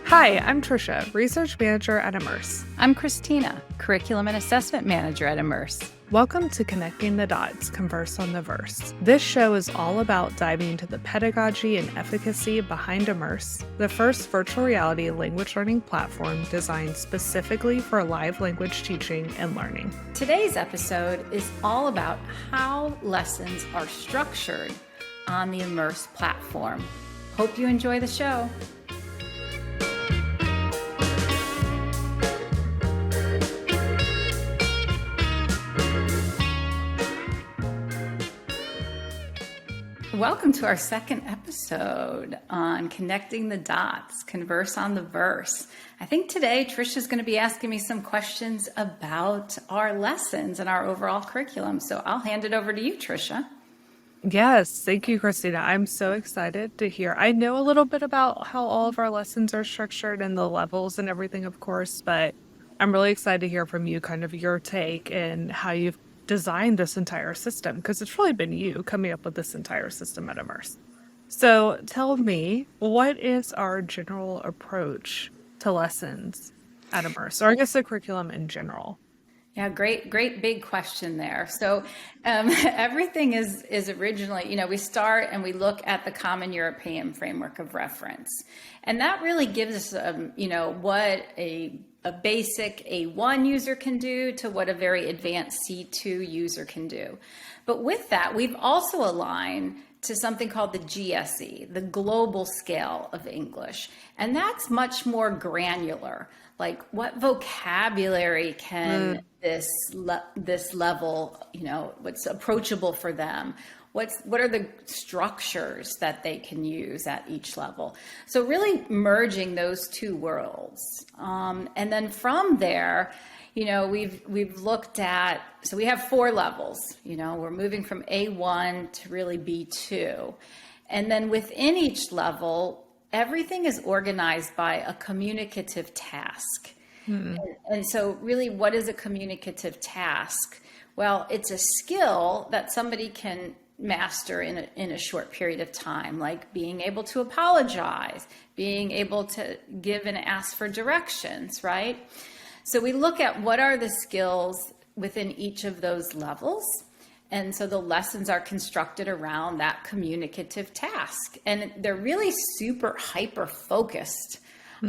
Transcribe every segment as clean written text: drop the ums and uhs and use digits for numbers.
Hi, I'm Tricia, Research Manager at Immerse. I'm Christina, Curriculum and Assessment Manager at Immerse. Welcome to Connecting the Dots, Converse on the Verse. This show is all about diving into the pedagogy and efficacy behind Immerse, the first virtual reality language learning platform designed specifically for live language teaching and learning. Today's episode is all about how lessons are structured on the Immerse platform. Hope you enjoy the show. Welcome to our second episode on Connecting the Dots, Converse on the Verse. I think today Tricia's going to be asking me some questions about our lessons and our overall curriculum. So I'll hand it over to you, Tricia. Yes, thank you, Christina. I'm so excited to hear. I know a little bit about how all of our lessons are structured and the levels and everything, of course, but I'm really excited to hear from you kind of your take and how you've designed this entire system, because it's really been you coming up with this entire system at Immerse. So tell me, what is our general approach to lessons at Immerse, or I guess the curriculum in general? Yeah, great big question there. So everything is originally, we start and we look at the Common European Framework of Reference. And that really gives us, what a basic A1 user can do to what a very advanced C2 user can do. But with that, we've also aligned to something called the GSE, the Global Scale of English. And that's much more granular. Like, what vocabulary can this level, what's approachable for them? What are the structures that they can use at each level? So really merging those two worlds. And then from there, we've looked at, so we have 4 levels, we're moving from A1 to really B2. And then within each level, everything is organized by a communicative task. And so really, what is a communicative task? Well, it's a skill that somebody can master in a short period of time, like being able to apologize, being able to give and ask for directions, right? So we look at what are the skills within each of those levels. And so the lessons are constructed around that communicative task. And they're really super hyper focused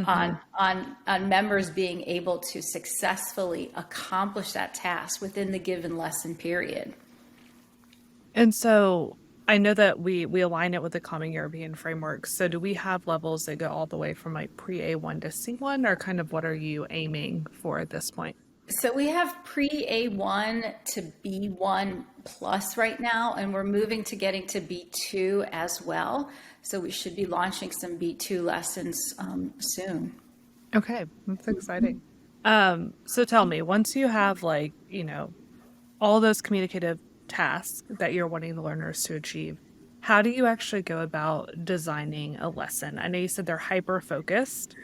on members being able to successfully accomplish that task within the given lesson period. And so I know that we align it with the Common European Framework. So do we have levels that go all the way from like pre-A1 to C1, or kind of what are you aiming for at this point? So we have pre-A1 to B1 plus right now, and we're moving to getting to B2 as well. So we should be launching some B2 lessons soon. Okay, that's exciting. So tell me, once you have all those communicative tasks that you're wanting the learners to achieve, how do you actually go about designing a lesson? I know you said they're hyper-focused.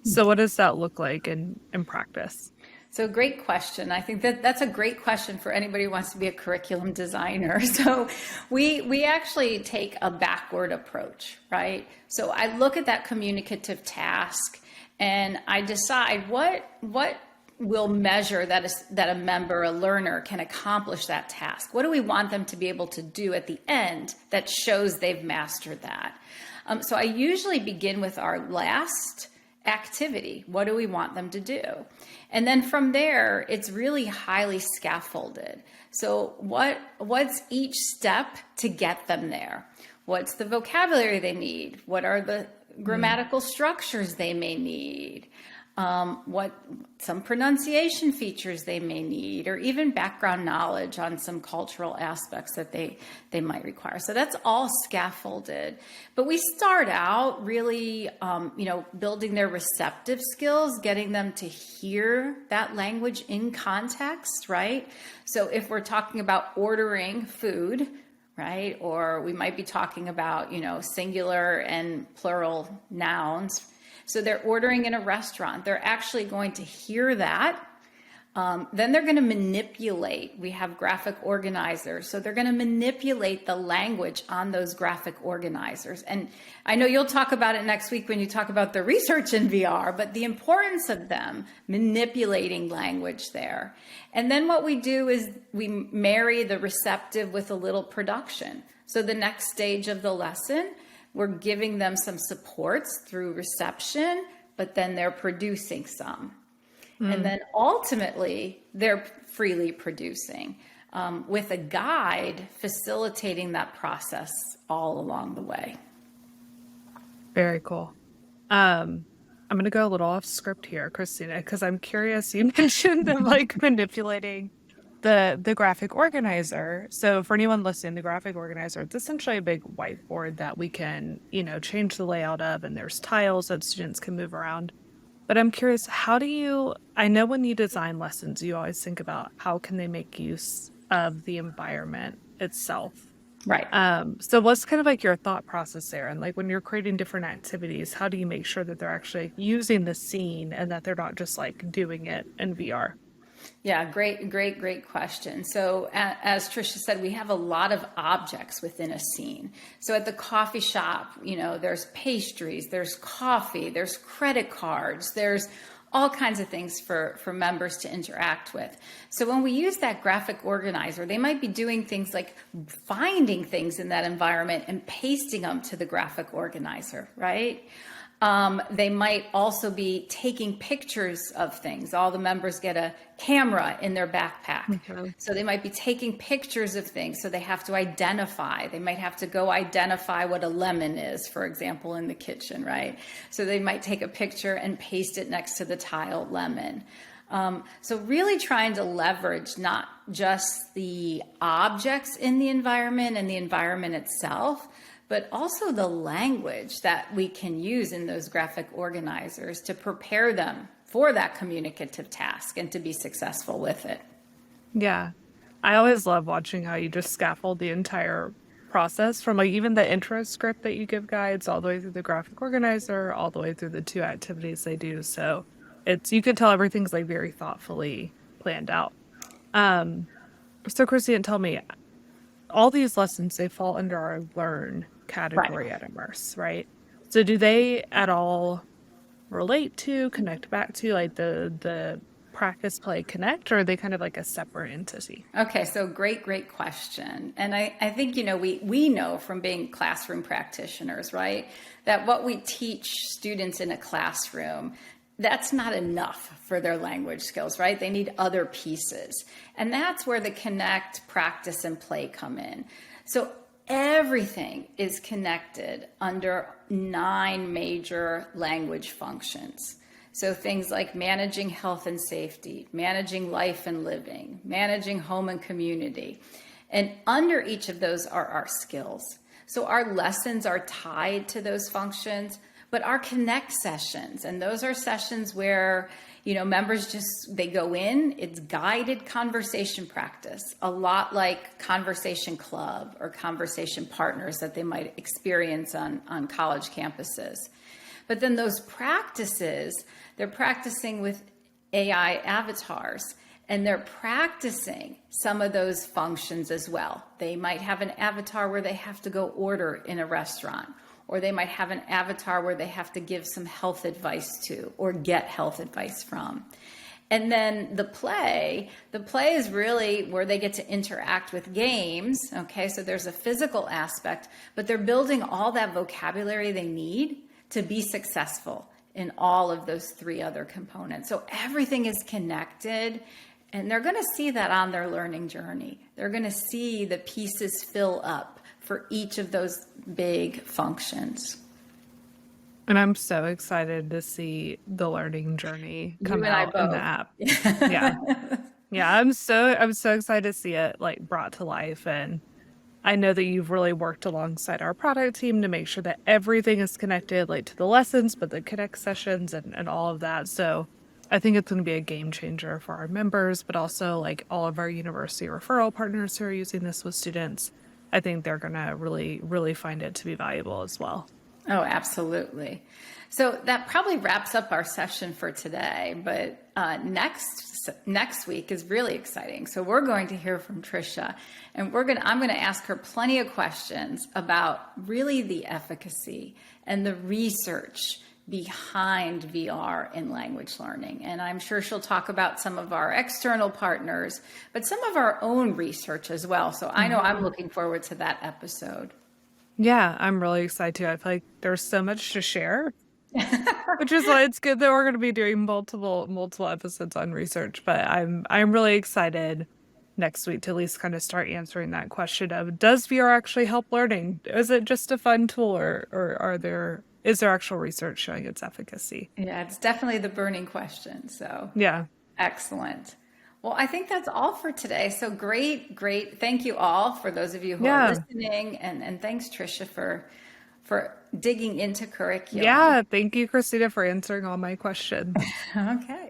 So what does that look like in practice? So great question. I think that's a great question for anybody who wants to be a curriculum designer. So we actually take a backward approach, right? So I look at that communicative task and I decide what will measure that a member, a learner, can accomplish that task. What do we want them to be able to do at the end that shows they've mastered that? So I usually begin with our last activity. What do we want them to do? And then from there, it's really highly scaffolded. So what's each step to get them there? What's the vocabulary they need? What are the grammatical structures they may need? What some pronunciation features they may need, or even background knowledge on some cultural aspects that they might require. So that's all scaffolded. But we start out really, building their receptive skills, getting them to hear that language in context, right? So if we're talking about ordering food, right, or we might be talking about, singular and plural nouns. So they're ordering in a restaurant. They're actually going to hear that Then they're going to manipulate. We have graphic organizers. So they're going to manipulate the language on those graphic organizers. And I know you'll talk about it next week when you talk about the research in VR, but the importance of them manipulating language there. And then what we do is we marry the receptive with a little production. So the next stage of the lesson, we're giving them some supports through reception, but then they're producing some. And then ultimately, they're freely producing with a guide facilitating that process all along the way. Very cool. I'm going to go a little off script here, Christina, because I'm curious. You mentioned them like manipulating the graphic organizer. So for anyone listening, the graphic organizer, it's essentially a big whiteboard that we can, change the layout of, and there's tiles that students can move around. But I'm curious, I know when you design lessons, you always think about how can they make use of the environment itself. Right. So what's kind of like your thought process there? And like when you're creating different activities, how do you make sure that they're actually using the scene and that they're not just like doing it in VR? Yeah, great question. So as Tricia said, we have a lot of objects within a scene. So at the coffee shop, there's pastries, there's coffee, there's credit cards, there's all kinds of things for members to interact with. So when we use that graphic organizer, they might be doing things like finding things in that environment and pasting them to the graphic organizer, right? They might also be taking pictures of things. All the members get a camera in their backpack. Okay. So they might be taking pictures of things. So they have to identify. They might have to go identify what a lemon is, for example, in the kitchen, right? So they might take a picture and paste it next to the tile lemon. So really trying to leverage not just the objects in the environment and the environment itself, but also the language that we can use in those graphic organizers to prepare them for that communicative task and to be successful with it. Yeah. I always love watching how you just scaffold the entire process from like even the intro script that you give guides all the way through the graphic organizer, all the way through the 2 activities they do. So you can tell everything's like very thoughtfully planned out. So Christina, tell me, all these lessons, they fall under our learn category at Immerse, right? So do they at all relate to, connect back to like the practice, play, connect, or are they kind of like a separate entity? Okay, so great question. And I think, we know from being classroom practitioners, right, that what we teach students in a classroom, that's not enough for their language skills, right? They need other pieces. And that's where the connect, practice, and play come in. So everything is connected under 9 major language functions. So things like managing health and safety, managing life and living, managing home and community. And under each of those are our skills. So our lessons are tied to those functions, but our connect sessions, and those are sessions where, members they go in, it's guided conversation practice, a lot like conversation club or conversation partners that they might experience on college campuses. But then those practices, they're practicing with AI avatars, and they're practicing some of those functions as well. They might have an avatar where they have to go order in a restaurant, or they might have an avatar where they have to give some health advice to or get health advice from. And then the play is really where they get to interact with games. Okay, so there's a physical aspect, but they're building all that vocabulary they need to be successful in all of those 3 other components. So everything is connected, and they're going to see that on their learning journey. They're going to see the pieces fill up for each of those big functions. And I'm so excited to see the learning journey come out in the app. Yeah. I'm so excited to see it like brought to life. And I know that you've really worked alongside our product team to make sure that everything is connected like to the lessons, but the connect sessions and all of that. So I think it's going to be a game changer for our members, but also like all of our university referral partners who are using this with students. I think they're going to really, really find it to be valuable as well. Oh, absolutely. So that probably wraps up our session for today, but next week is really exciting. So we're going to hear from Tricia, and I'm going to ask her plenty of questions about really the efficacy and the research behind VR in language learning. And I'm sure she'll talk about some of our external partners, but some of our own research as well. So I know I'm looking forward to that episode. Yeah, I'm really excited too. I feel like there's so much to share, which is why it's good that we're going to be doing multiple episodes on research. But I'm really excited next week to at least kind of start answering that question of, does VR actually help learning? Is it just a fun tool, or is there actual research showing its efficacy? Yeah, it's definitely the burning question. So Yeah. excellent. Well, I think that's all for today. So great, great. Thank you all for those of you who are Yeah. listening, and thanks Tricia for digging into curriculum. Yeah. Thank you, Christina, for answering all my questions. Okay.